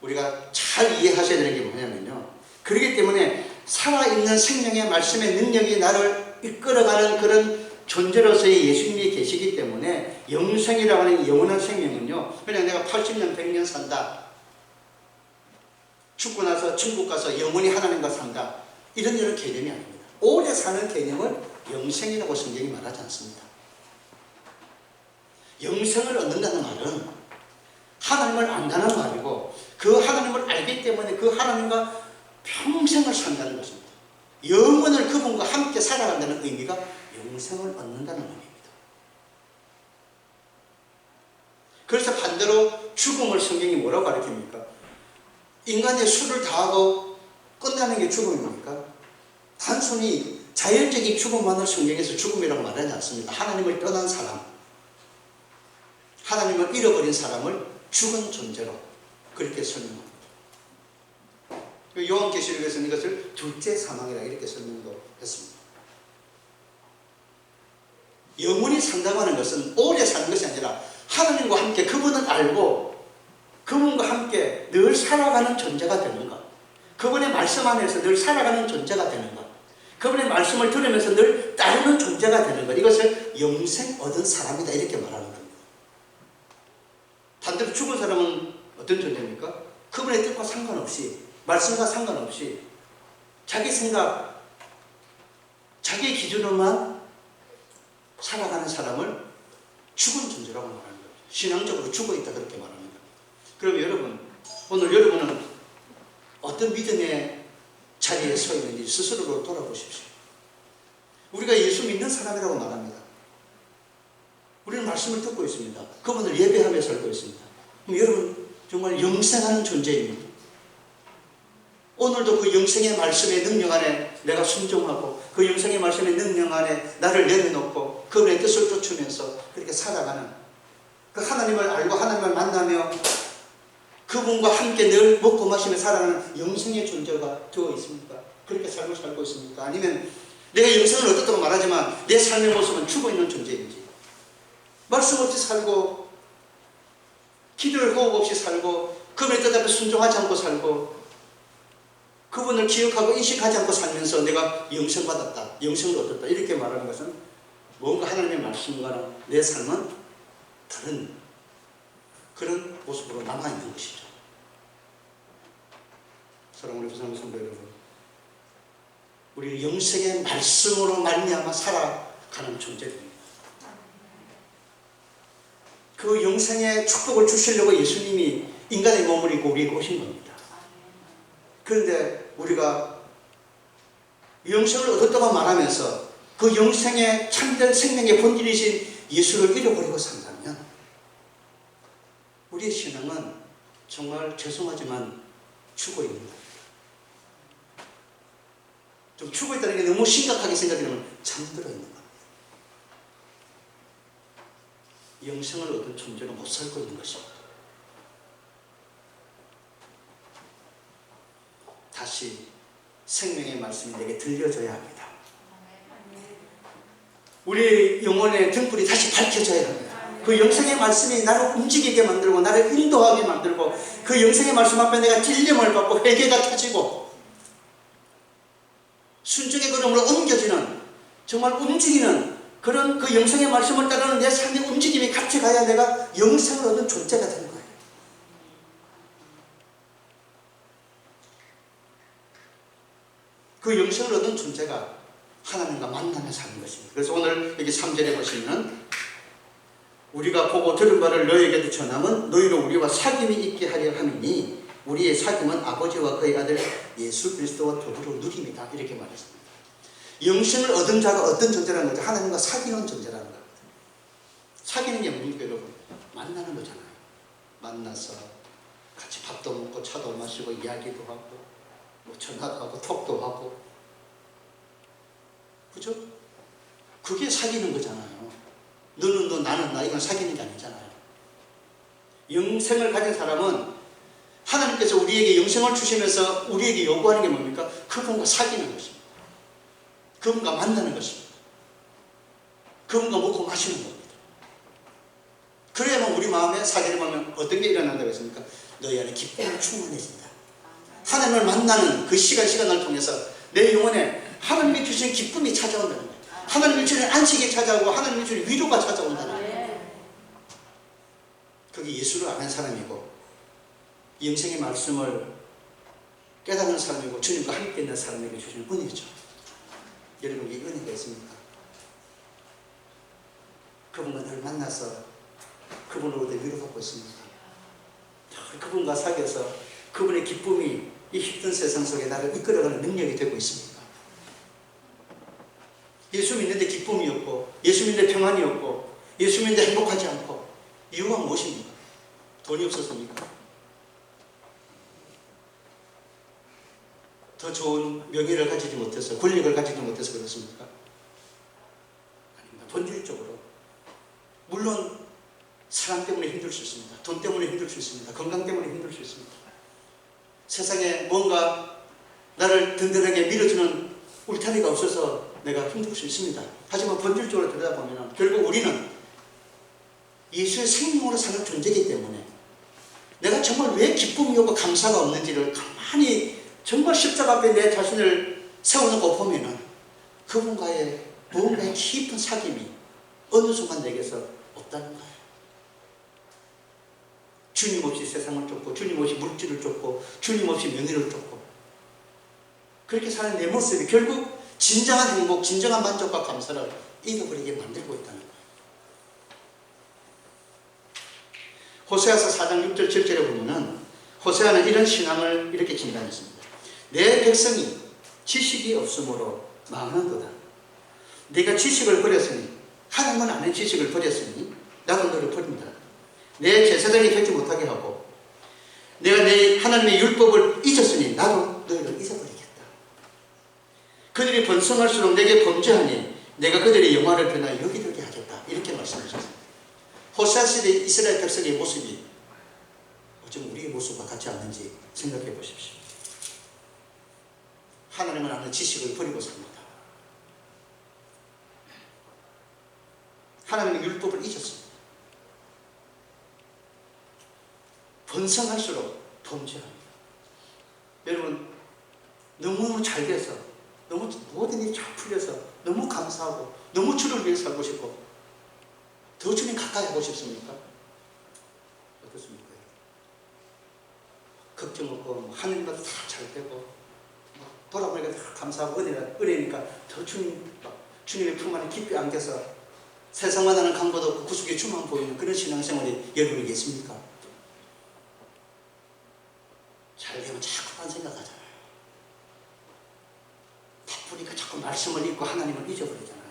우리가 잘 이해하셔야 되는 게 뭐냐면요, 그렇기 때문에 살아있는 생명의 말씀의 능력이 나를 이끌어가는 그런 존재로서의 예수님이 계시기 때문에 영생이라고 하는 영원한 생명은요, 그냥 내가 80년 100년 산다, 죽고 나서 천국 가서 영원히 하나님과 산다, 이런 개념이 아닙니다. 오래 사는 개념을 영생이라고 성경이 말하지 않습니다. 영생을 얻는다는 말은 하나님을 안다는 말이고, 그 하나님을 알기 때문에 그 하나님과 평생을 산다는 것입니다. 영원을 그분과 함께 살아간다는 의미가 영생을 얻는다는 의미입니다. 그래서 반대로 죽음을 성경이 뭐라고 가르칩니까? 인간의 수를 다하고 끝나는 게 죽음입니까? 단순히 자연적인 죽음만을 성경에서 죽음이라고 말하지 않습니다. 하나님을 떠난 사람, 하나님을 잃어버린 사람을 죽은 존재로 그렇게 설명합니다. 요한계시록에서는 이것을 둘째 사망이라 이렇게 설명도 했습니다. 영원히 산다고 하는 것은 오래 사는 것이 아니라 하나님과 함께 그분을 알고 그분과 함께 늘 살아가는 존재가 되는 것, 그분의 말씀 안에서 늘 살아가는 존재가 되는 것, 그분의 말씀을 들으면서 늘 따르는 존재가 되는 것, 이것을 영생 얻은 사람이다 이렇게 말하는 겁니다. 반대로 죽은 사람은 어떤 존재입니까? 그분의 뜻과 상관없이, 말씀과 상관없이 자기 생각, 자기 기준으로만 살아가는 사람을 죽은 존재라고 말하는 거죠. 신앙적으로 죽어있다 그렇게 말합니다. 그럼 여러분, 오늘 여러분은 어떤 믿음의 자리에 서 있는지 스스로로 돌아보십시오. 우리가 예수 믿는 사람이라고 말합니다. 우리는 말씀을 듣고 있습니다. 그분을 예배하며 살고 있습니다. 그럼 여러분 정말 영생하는 존재입니다. 오늘도 그 영생의 말씀의 능력 안에 내가 순종하고 그 영생의 말씀의 능력 안에 나를 내려놓고 그분의 뜻을 쫓으면서 그렇게 살아가는, 그 하나님을 알고 하나님을 만나며 그분과 함께 늘 먹고 마시며 살아가는 영생의 존재가 되어 있습니까? 그렇게 삶을 살고 있습니까? 아니면 내가 영생을 얻었다고 말하지만 내 삶의 모습은 죽어있는 존재인지, 말씀 없이 살고 기도를 호흡 없이 살고 그분의 뜻 앞에 순종하지 않고 살고 그분을 기억하고 인식하지 않고 살면서 내가 영생 받았다, 영생을 얻었다 이렇게 말하는 것은 뭔가 하나님의 말씀과는 내 삶은 다른 그런 모습으로 남아있는 것이죠. 사랑하는 부산 성도 여러분, 우리 영생의 말씀으로 말미암아 살아가는 존재입니다. 그 영생의 축복을 주시려고 예수님이 인간의 몸을 입고 우리에게 오신 겁니다. 그런데 우리가 영생을 얻었다고 말하면서 그 영생의 참된 생명의 본질이신 예수를 잃어버리고 산다면 우리의 신앙은 정말 죄송하지만 죽어있는 겁니다. 좀 죽어있다는 게 너무 심각하게 생각하면 잠들어 있는 겁니다. 영생을 얻은 존재로 못 살고 있는 것입니다. 다시 생명의 말씀이 내게 들려줘야 합니다. 우리 영혼의 등불이 다시 밝혀져야 합니다. 그 영생의 말씀이 나를 움직이게 만들고 나를 인도하게 만들고 그 영생의 말씀 앞에 내가 찔림을 받고 회개가 터지고 순종의 걸음으로 옮겨지는 정말 움직이는 그런 그 영생의 말씀을 따르는 내 삶의 움직임이 같이 가야 내가 영생을 얻는 존재가 되는 거예요. 그 영생을 얻는 존재가 하나님과 만나며 사는 것입니다. 그래서 오늘 여기 3절에 보시면 우리가 보고 들은 바를 너희에게도 전함은 너희로 우리와 사귐이 있게 하려 함이니 우리의 사귐은 아버지와 그의 아들 예수 그리스도와 더불어 누림이다. 이렇게 말했습니다. 영생을 얻은 자가 어떤 존재라는 거죠? 하나님과 사귀는 존재라는 겁니다. 사귀는 게 뭡니까 여러분? 만나는 거잖아요. 만나서 같이 밥도 먹고 차도 마시고 이야기도 하고 뭐 전화도 하고 톡도 하고 그죠? 그게 사귀는 거잖아요. 너는 너 나는 나 이건 사귀는 게 아니잖아요. 영생을 가진 사람은 하나님께서 우리에게 영생을 주시면서 우리에게 요구하는 게 뭡니까? 그분과 사귀는 것입니다. 그분과 만나는 것입니다. 그분과 먹고 마시는 겁니다. 그래야만 우리 마음에 사귀를 보면 어떤 게 일어난다고 했습니까? 너희 안에 기쁨이 충만해진다. 하나님을 만나는 그 시간을 통해서 내 영혼에 하나님이 주신 기쁨이 찾아온다는 거예요. 하나님이 주신 안식이 찾아오고 하나님이 주신 위로가 찾아온다는 거예요. 그게 예수를 아는 사람이고 영생의 말씀을 깨닫는 사람이고 주님과 함께 있는 사람에게 주신 은혜죠. 여러분 이게 은혜가 있습니까? 그분과 늘 만나서 그분으로부터 위로받고 있습니다. 그분과 사귀어서 그분의 기쁨이 이 힘든 세상 속에 나를 이끌어가는 능력이 되고 있습니다. 예수 믿는데 기쁨이 없고 예수 믿는데 평안이 없고 예수 믿는데 행복하지 않고 이유가 무엇입니까? 돈이 없었습니까? 더 좋은 명예를 가지지 못해서 권력을 가지지 못해서 그렇습니까? 아닙니다. 본질적으로 물론 사람 때문에 힘들 수 있습니다. 돈 때문에 힘들 수 있습니다. 건강 때문에 힘들 수 있습니다. 세상에 뭔가 나를 든든하게 밀어주는 울타리가 없어서 내가 힘들 수 있습니다. 하지만 본질적으로 들여다보면 결국 우리는 예수의 생명으로 사는 존재이기 때문에 내가 정말 왜 기쁨이 없고 감사가 없는지를 가만히 정말 십자가 앞에 내 자신을 세워놓고 보면은 그분과의 무언가의 깊은 사귐이 어느 순간 내게서 없다는 거예요. 주님 없이 세상을 쫓고 주님 없이 물질을 쫓고 주님 없이 명예를 쫓고 그렇게 사는 내 모습이 결국 진정한 행복, 진정한 만족과 감사를 잃어버리게 만들고 있다는 거예요. 호세아서 4장 6절 7절에 보면은 호세아는 이런 신앙을 이렇게 진단했습니다. 내 백성이 지식이 없으므로 망하는도다. 내가 지식을 버렸으니 하나님은 아는 지식을 버렸으니 나도 너를 버린다. 내 제사장이 되지 못하게 하고 내가 내 하나님의 율법을 잊었으니 나도 너희를 잊어버리겠다. 그들이 번성할수록 내게 범죄하니 내가 그들의 영화를 변하여 여기들게 하겠다. 이렇게 말씀하셨습니다. 호세아 시대 이스라엘 백성의 모습이 어쩜 우리의 모습과 같지 않는지 생각해 보십시오. 하나님을 아는 지식을 버리고 삽니다. 하나님의 율법을 잊었습니다. 번성할수록 범죄합니다. 여러분 너무너무 잘 돼서 너무 모든 일이 잘 풀려서 너무 감사하고 너무 주를 위해 살고 싶고 더 주님 가까이 하고 싶습니까? 어떻습니까? 걱정 없고 하늘과 다 잘 되고 돌아보니까 다 감사하고 은혜니까 더 주님의 품 안에 깊이 안겨서 세상 만나는 강보도 없고 구속의 주만 보이는 그런 신앙생활이 여러분에게 있습니까? 잘 되면 자꾸만 생각하잖아요. 바쁘니까 자꾸 말씀을 읽고 하나님을 잊어버리잖아요.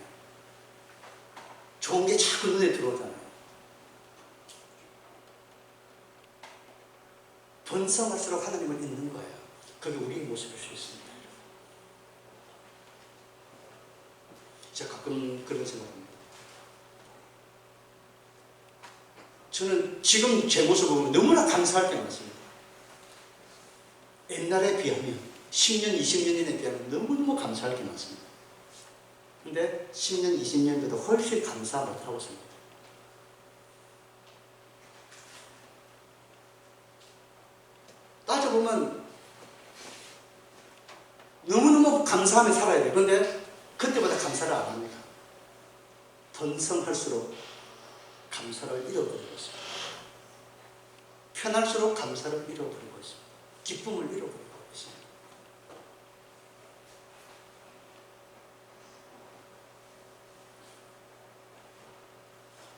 좋은 게 자꾸 눈에 들어오잖아요. 번성할수록 하나님을 잊는 거예요. 그게 우리의 모습일 수 있습니다. 제가 가끔 그런 생각합니다. 저는 지금 제 모습을 보면 너무나 감사할 때가 많습니다. 옛날에 비하면 10년, 20년에 비하면 너무너무 감사할 게 많습니다. 근데 10년, 20년보다 훨씬 감사 못하고 있습니다. 따져보면 너무너무 감사하며 살아야 돼요. 근데 그때보다 감사를 안 합니다. 번성할수록 감사를 잃어버리고 있습니다. 편할수록 감사를 잃어버리고 있습니다. 기쁨을 잃어버리고 있습니다.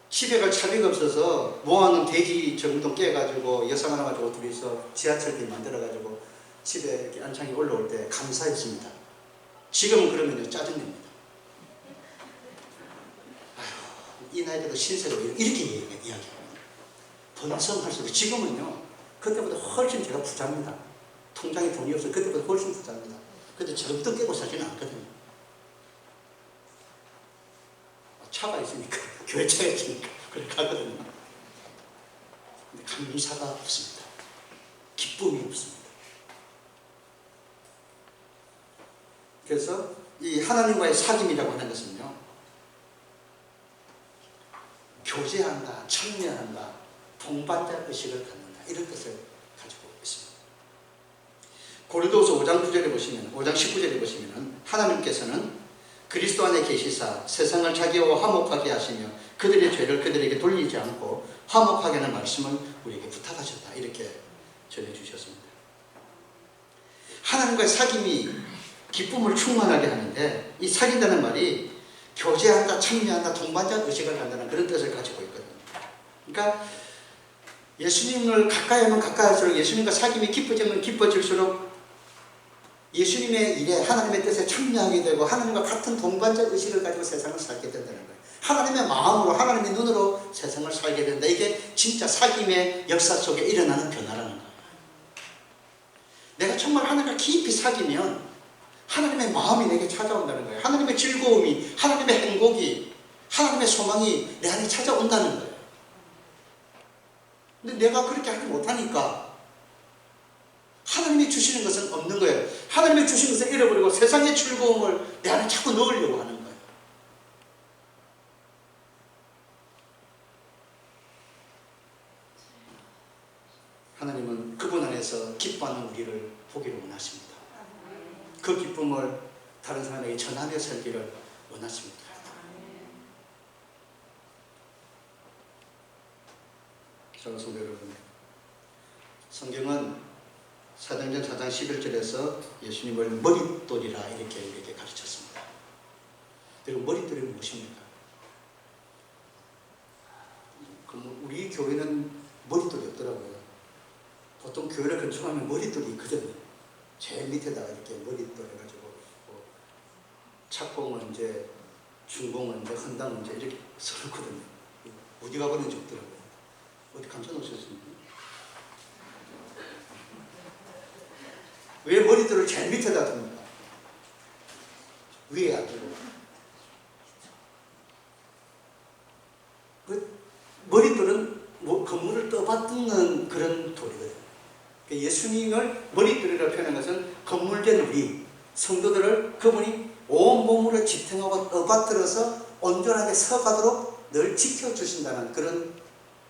집에 갈 차비가 없어서 모아놓은 돼지 정동 깨가지고 여상 하나 가지고 둘이서 지하철비 만들어가지고 집에 이렇게 안창이 올라올 때 감사했습니다. 지금은 그러면 짜증냅니다. 아휴, 이 나이 때도 신세로 이렇게 이야기합니다. 번성할수록 지금은요, 그때보다 훨씬 제가 부자입니다. 통장에 돈이 없어서 그때보다 훨씬 부자입니다. 근데 절대 깨고 살지는 않거든요. 차가 있으니까, 교회차가 있으니까 그래 가거든요. 근데 감사가 없습니다. 기쁨이 없습니다. 그래서 이 하나님과의 사귐이라고 하는 것은요, 교제한다, 참여한다, 동반자 의식을 갖는다, 이런 뜻을 가지고 있습니다. 고린도후서 5장 9절에 보시면, 5장 19절에 보시면 하나님께서는 그리스도 안에 계시사 세상을 자기와 화목하게 하시며 그들의 죄를 그들에게 돌리지 않고 화목하게 하는 말씀을 우리에게 부탁하셨다, 이렇게 전해주셨습니다. 하나님과의 사귐이 기쁨을 충만하게 하는데, 이 사귄다는 말이 교제한다, 참여한다, 동반자 의식을 갖는다는 그런 뜻을 가지고 있거든요. 그러니까 예수님을 가까이 하면 가까이 할수록, 예수님과 사귐이 깊어지면 깊어질수록 예수님의 일에, 하나님의 뜻에 참여하게 되고 하나님과 같은 동반자 의식을 가지고 세상을 살게 된다는 거예요. 하나님의 마음으로, 하나님의 눈으로 세상을 살게 된다. 이게 진짜 사귐의 역사 속에 일어나는 변화라는 거예요. 내가 정말 하나님과 깊이 사귀면 하나님의 마음이 내게 찾아온다는 거예요. 하나님의 즐거움이, 하나님의 행복이, 하나님의 소망이 내 안에 찾아온다는 거예요. 근데 내가 그렇게 하지 못하니까 하나님이 주시는 것은 없는 거예요. 하나님이 주시는 것을 잃어버리고 세상의 즐거움을 내 안에 자꾸 넣으려고 하는 거예요. 하나님은 그분 안에서 기뻐하는 우리를 보기를 원하십니다. 그 기쁨을 다른 사람에게 전하며 살기를 원하십니다. 사랑하는 성도 여러분, 성경은 사도행전 4장 11절에서 예수님을 머릿돌이라 이렇게 우리에게 가르쳤습니다. 여러분, 머릿돌이 무엇입니까? 우리 교회는 머릿돌이 없더라고요. 보통 교회를 건축하면 머릿돌이 있거든요. 제일 밑에다가 이렇게 머릿돌 해가지고, 착공은 이제, 준공은 이제, 헌당은 이제 이렇게 써놓거든요. 어디 가보는지 없더라고요. 어디 감춰 놓으셨습니까? 왜 머릿돌을 제일 밑에다 둡니까? 위에 안 두고. 그 머릿돌은 건물을 떠받드는 그런 돌이거든요. 예수님을 머릿돌이라고 표현한 것은 건물된 우리 성도들을 그분이 온몸으로 지탱하고 떠받들어서 온전하게 서가도록 늘 지켜주신다는 그런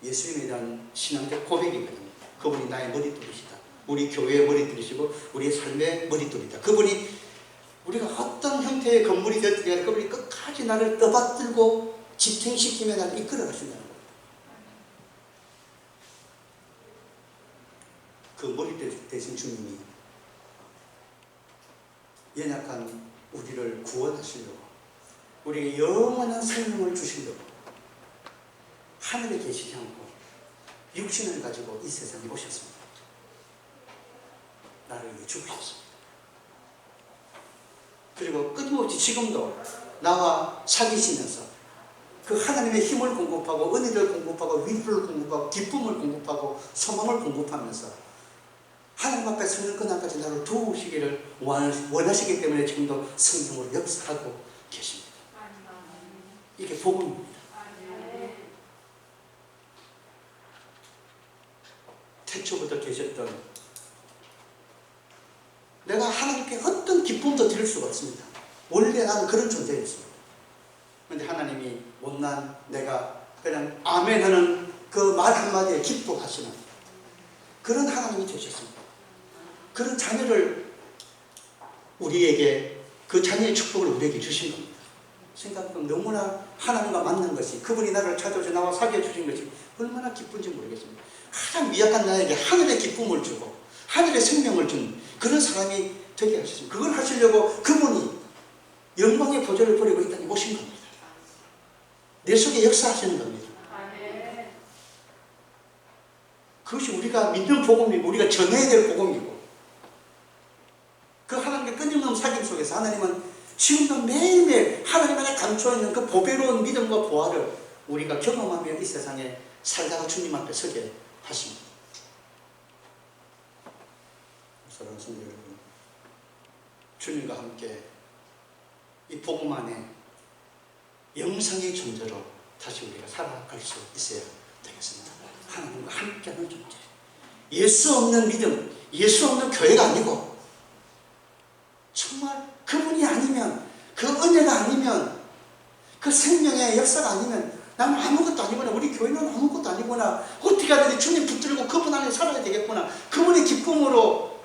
예수님에 대한 신앙적 고백이거든요. 그분이 나의 머릿돌이시다. 우리 교회의 머릿돌이시고 우리의 삶의 머릿돌이다. 그분이 우리가 어떤 형태의 건물이 되었든 간에 그분이 끝까지 나를 떠받들고 지탱시키며 나를 이끌어 가신다는 거예요. 그 머릿돌 대신 주님이 연약한 우리를 구원하시려고, 우리에게 영원한 생명을 주시려고 하늘에 계시지 않고 육신을 가지고 이 세상에 오셨습니다. 나를 위해 죽으셨습니다. 그리고 끊임없이 지금도 나와 사귀시면서 그 하나님의 힘을 공급하고 은혜를 공급하고 위로를 공급하고 기쁨을 공급하고 소망을 공급하면서 하나님 앞에 서는 그날까지 나를 도우시기를 원하시기 때문에 지금도 성령으로 역사하고 계십니다. 이게 복음입니다. 태초부터 계셨던 내가 하나님께 어떤 기쁨도 드릴 수가 없습니다. 원래 나는 그런 존재였습니다. 그런데 하나님이 못난 내가 그냥 아멘 하는 그 말 한마디에 기뻐하시는 그런 하나님이 되셨습니다. 그런 자녀를 우리에게, 그 자녀의 축복을 우리에게 주신 겁니다. 생각보면 너무나 하나님과 만난 것이, 그분이 나를 찾아오셔 나와 사귀어 주신 것이 얼마나 기쁜지 모르겠습니다. 가장 미약한 나에게 하늘의 기쁨을 주고 하늘의 생명을 준 그런 사람이 되게 하셨습니다. 그걸 하시려고 그분이 영광의 보좌를 버리고 이 땅에 오신 겁니다. 내 속에 역사하시는 겁니다. 그것이 우리가 믿는 복음이고 우리가 전해야 될 복음이고, 그 하나님의 끊임없는 사귐 속에서 하나님은 지금도 매일매일 하나님 안에 감춰 있는 그 보배로운 믿음과 보화를 우리가 경험하며 이 세상에 살다가 주님 앞에 서게 하십니다. 사랑하는 성도 여러분, 주님과 함께 이 복음 안에 영성의 존재로 다시 우리가 살아갈 수 있어야 되겠습니다. 하나님과 함께하는 존재. 예수 없는 믿음, 예수 없는 교회가 아니고 정말 그분이 아니면, 그 은혜가 아니면, 그 생명의 역사가 아니면 나는 아무것도 아니구나, 우리 교회는 아무것도 아니구나, 어떻게 하든지 주님 붙들고 그분 안에 살아야 되겠구나, 그분의 기쁨으로,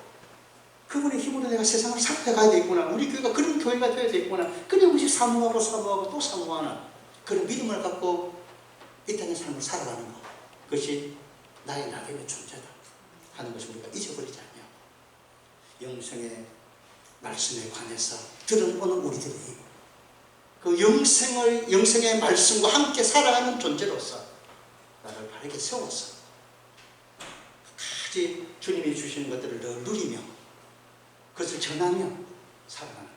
그분의 힘으로 내가 세상을 살아가야 되겠구나, 우리 교회가 그런 교회가 되어야 되겠구나, 끊임없이 사모하고 또 사모하는 그런 믿음을 갖고 이 땅의 삶을 살아가는 것, 그것이 나의 나름의 존재다 하는 것을 우리가 잊어버리지 않냐. 영생의 말씀에 관해서 들어오는 우리들이 그 영생의 말씀과 함께 살아가는 존재로서 나를 바르게 세워서 끝까지 주님이 주시는 것들을 더 누리며 그것을 전하며 살아가는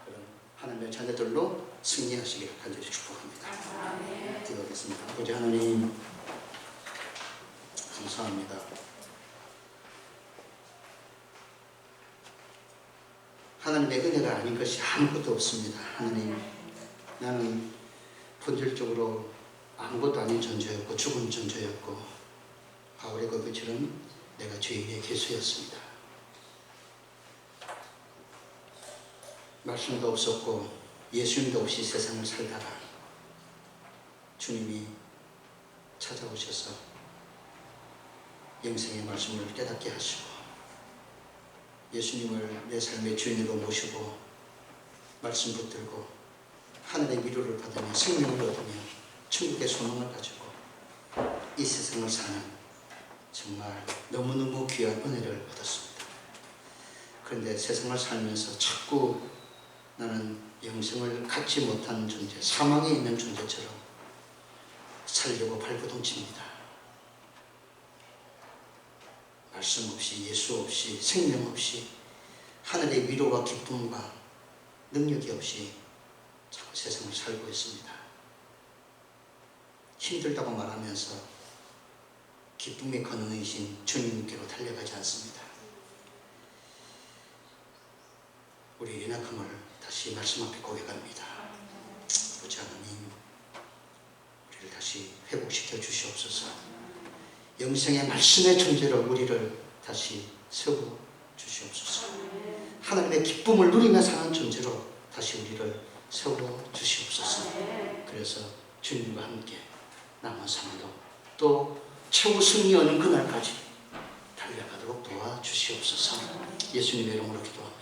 그런 하나님의 자녀들로 승리하시기를 간절히 축복합니다. 기도하겠습니다. 아버지 하나님, 감사합니다. 하나님의 은혜가 아닌 것이 아무것도 없습니다. 하나님, 나는 본질적으로 아무것도 아닌 존재였고 죽은 존재였고 바울의 고백처럼 내가 죄인의 개수였습니다. 말씀도 없었고 예수님도 없이 세상을 살다가 주님이 찾아오셔서 영생의 말씀을 깨닫게 하시고 예수님을 내 삶의 주인으로 모시고 말씀 붙들고 하늘의 위로를 받으며 생명을 얻으며 천국의 소망을 가지고 이 세상을 사는 정말 너무너무 귀한 은혜를 얻었습니다. 그런데 세상을 살면서 자꾸 나는 영생을 갖지 못한 존재, 사망에 있는 존재처럼 살려고 발버둥칩니다. 말씀 없이, 예수 없이, 생명 없이, 하늘의 위로와 기쁨과 능력이 없이 자꾸 세상을 살고 있습니다. 힘들다고 말하면서 기쁨의 근원이신 주님께로 달려가지 않습니다. 우리 연약함을 다시 말씀 앞에 고백합니다. 아버지 하나님, 우리를 다시 회복시켜 주시옵소서. 영생의 말씀의 존재로 우리를 다시 세워 주시옵소서. 하나님의 기쁨을 누리며 사는 존재로 다시 우리를 세워 주시옵소서. 그래서 주님과 함께 남은 삶도 또 최후 승리 얻는 그날까지 달려가도록 도와주시옵소서. 예수님의 이름으로 기도합니다.